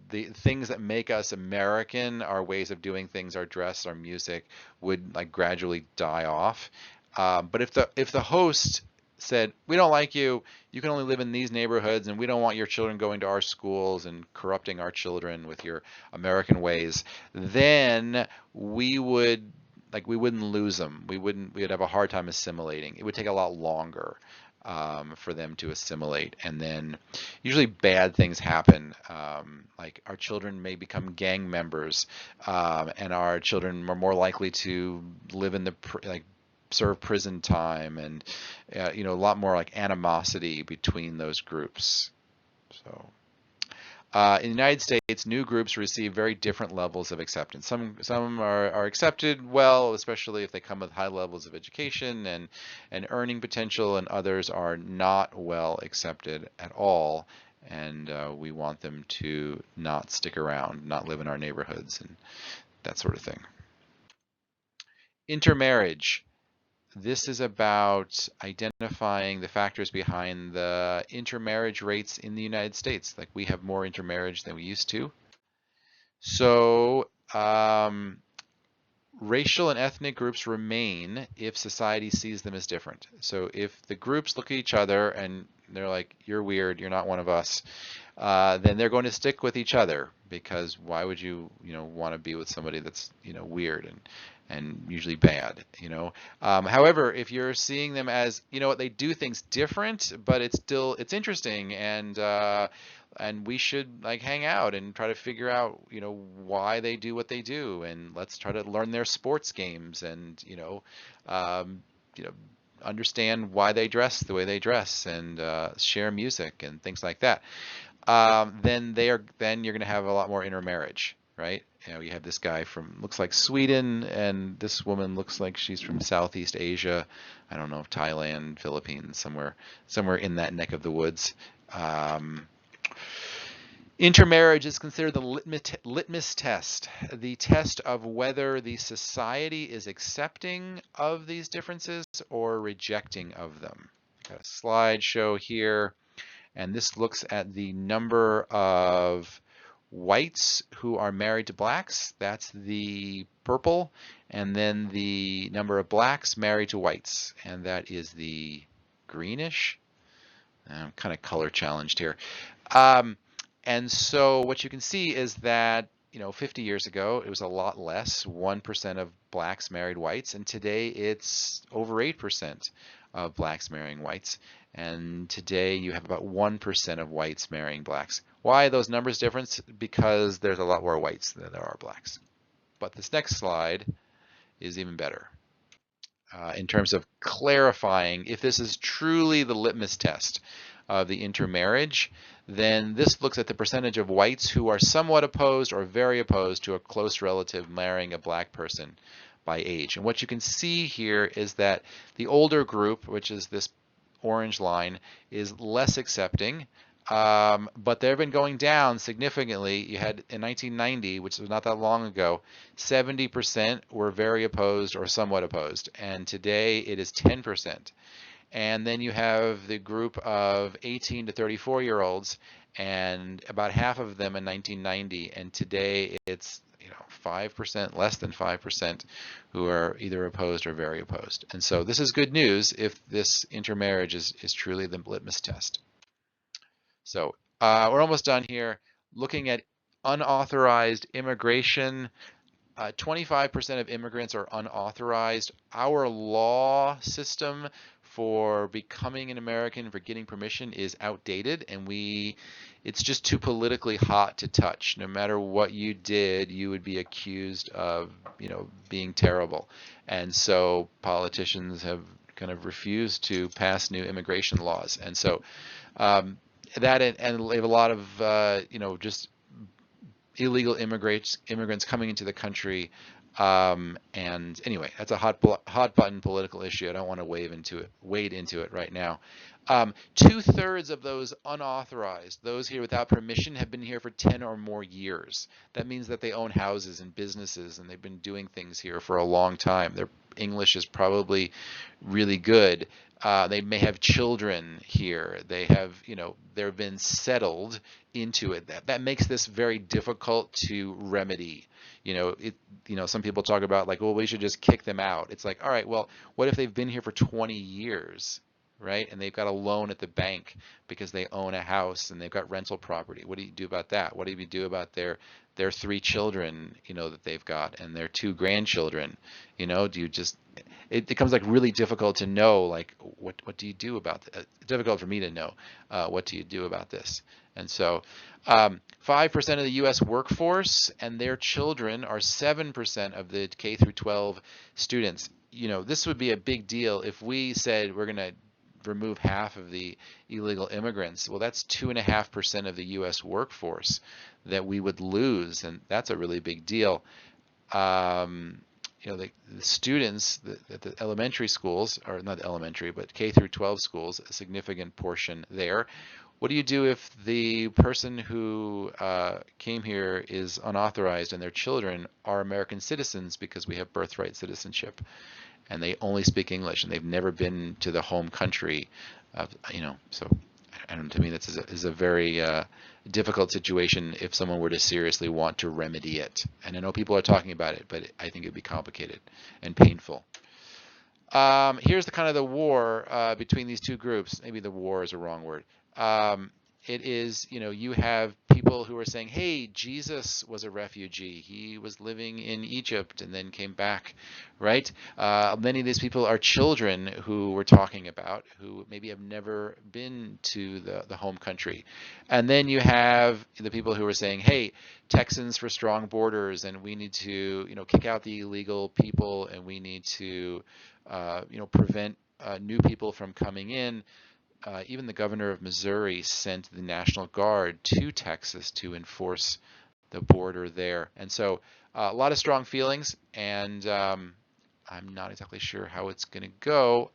The things that make us American, our ways of doing things, our dress, our music, would gradually die off. But if the host said, "We don't like you, you can only live in these neighborhoods, and we don't want your children going to our schools and corrupting our children with your American ways," then we wouldn't lose them. We'd have a hard time assimilating. It would take a lot longer for them to assimilate, and then usually bad things happen. Like our children may become gang members, and our children are more likely to live in serve prison time, and a lot more animosity between those groups. So. In the United States, new groups receive very different levels of acceptance. Some are accepted well, especially if they come with high levels of education and earning potential, and others are not well accepted at all. And we want them to not stick around, not live in our neighborhoods, and that sort of thing. Intermarriage. This is about identifying the factors behind the intermarriage rates in the United States. We have more intermarriage than we used to. So racial and ethnic groups remain if society sees them as different. So if the groups look at each other and they're like, "You're weird, you're not one of us," then they're going to stick with each other, because why would you, want to be with somebody that's, weird and usually bad, However, if you're seeing them as, they do things different, but it's interesting, and we should hang out and try to figure out, why they do what they do, and let's try to learn their sports games, and understand why they dress the way they dress, and share music and things like that. Then you're going to have a lot more intermarriage, right? You have this guy looks like Sweden, and this woman looks like she's from Southeast Asia. I don't know, Thailand, Philippines, somewhere in that neck of the woods. Intermarriage is considered the litmus test, the test of whether the society is accepting of these differences or rejecting of them. Got a slideshow here, and this looks at the number of whites who are married to blacks. That's the purple, and then the number of blacks married to whites, and that is the greenish. I'm kind of color challenged here. And so what you can see is that 50 years ago, it was a lot less, 1% of blacks married whites, and today it's over 8%. of blacks marrying whites. And today you have about 1% of whites marrying blacks. Why are those numbers different? Because there's a lot more whites than there are blacks. But this next slide is even better in terms of clarifying if this is truly the litmus test of the intermarriage. Then this looks at the percentage of whites who are somewhat opposed or very opposed to a close relative marrying a black person by age. And what you can see here is that the older group, which is this orange line, is less accepting. But they've been going down significantly. You had in 1990, which was not that long ago, 70% were very opposed or somewhat opposed, and today it is 10%. And then you have the group of 18 to 34-year-olds, and about half of them in 1990, and today it's 5%, less than 5%, who are either opposed or very opposed. And so this is good news if this intermarriage is truly the litmus test. So we're almost done here. Looking at unauthorized immigration, 25% of immigrants are unauthorized. Our law system for becoming an American, for getting permission, is outdated, and it's just too politically hot to touch. No matter what you did, you would be accused of, being terrible. And so politicians have kind of refused to pass new immigration laws. And so that and we have a lot of just illegal immigrants coming into the country, and anyway, that's a hot button political issue. I don't want to wade into it right now. 2/3 of those unauthorized, those here without permission, have been here for 10 or more years. That means that they own houses and businesses, and they've been doing things here for a long time. Their English is probably really good. They may have children here. They have, they've been settled into it. That makes this very difficult to remedy. Some people talk about like, well, we should just kick them out. It's like, all right, well, what if they've been here for 20 years, right? And they've got a loan at the bank because they own a house and they've got rental property. What do you do about that? What do you do about their 3 children, that they've got, and their 2 grandchildren? Do you just, it becomes like really difficult to know, like, what do you do about it? Difficult for me to know, what do you do about this? And so 5% of the U.S. workforce and their children are 7% of the K through 12 students. This would be a big deal if we said we're going to remove half of the illegal immigrants. Well, that's 2.5% of the U.S. workforce that we would lose, and that's a really big deal. The students at the elementary schools, or not elementary, but K through 12 schools, a significant portion there. What do you do if the person who came here is unauthorized and their children are American citizens because we have birthright citizenship, and they only speak English and they've never been to the home country? So I don't know, to me this is a very difficult situation if someone were to seriously want to remedy it. And I know people are talking about it, but I think it'd be complicated and painful. Here's the war between these two groups. Maybe the war is a wrong word. It is, you have people who are saying, hey, Jesus was a refugee. He was living in Egypt and then came back, right? Many of these people are children who we're talking about, who maybe have never been to the home country. And then you have the people who are saying, hey, Texans for strong borders, and we need to, kick out the illegal people, and we need to, prevent new people from coming in. Even the governor of Missouri sent the National Guard to Texas to enforce the border there. And so a lot of strong feelings, and I'm not exactly sure how it's going to go.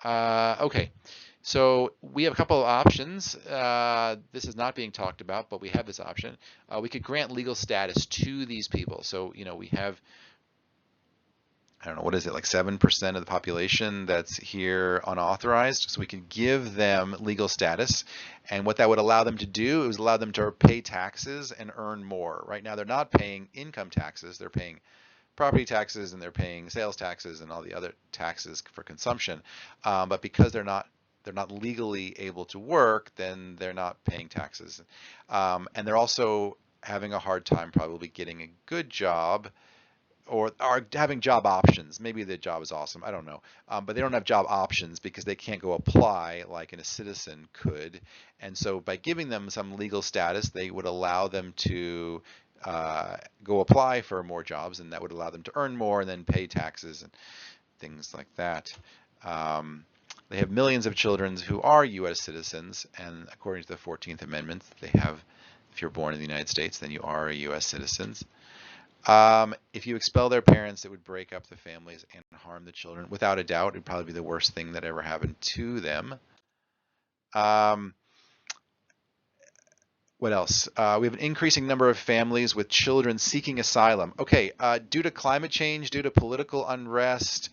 Okay, so we have a couple of options. This is not being talked about, but we have this option. We could grant legal status to these people. So, we have, I don't know, what is it, like 7% of the population that's here unauthorized. So we could give them legal status. And what that would allow them to do is allow them to pay taxes and earn more. Right now, they're not paying income taxes. They're paying property taxes, and they're paying sales taxes and all the other taxes for consumption. But because they're not legally able to work, then they're not paying taxes. And they're also having a hard time probably getting a good job or are having job options. Maybe the job is awesome. I don't know. But they don't have job options because they can't go apply like a citizen could. And so by giving them some legal status, they would allow them to go apply for more jobs, and that would allow them to earn more and then pay taxes and things like that. They have millions of children who are U.S. citizens, and according to the 14th Amendment, they have, if you're born in the United States, then you are a U.S. citizen. If you expel their parents, it would break up the families and harm the children. Without a doubt, it'd probably be the worst thing that ever happened to them. What else? We have an increasing number of families with children seeking asylum. Okay, due to climate change, due to political unrest,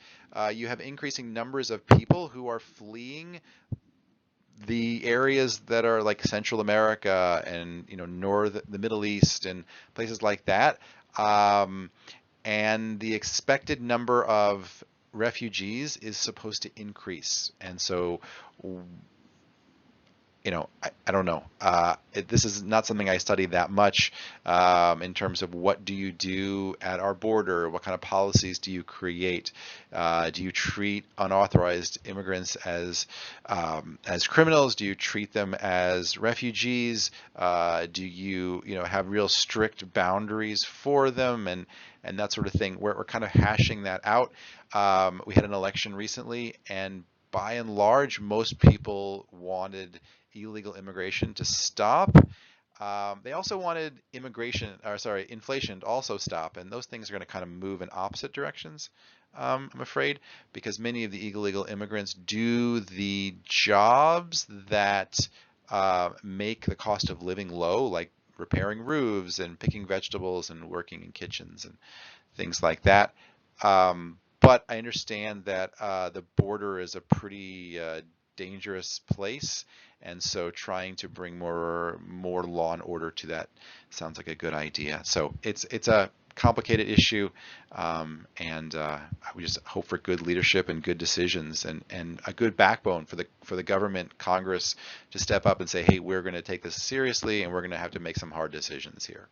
you have increasing numbers of people who are fleeing the areas that are like Central America and the Middle East and places like that. And the expected number of refugees is supposed to increase. And so I don't know. This is not something I study that much in terms of what do you do at our border? What kind of policies do you create? Do you treat unauthorized immigrants as criminals? Do you treat them as refugees? Do you have real strict boundaries for them and that sort of thing? We're kind of hashing that out. We had an election recently, and by and large, most people wanted illegal immigration to stop. They also wanted inflation to also stop, and those things are going to kind of move in opposite directions, I'm afraid, because many of the illegal immigrants do the jobs that make the cost of living low, like repairing roofs and picking vegetables and working in kitchens and things like that. But I understand that the border is a pretty dangerous place, and so trying to bring more law and order to that sounds like a good idea. So it's a complicated issue, and we just hope for good leadership and good decisions and a good backbone for the government, Congress to step up and say, hey, we're going to take this seriously, and we're going to have to make some hard decisions here.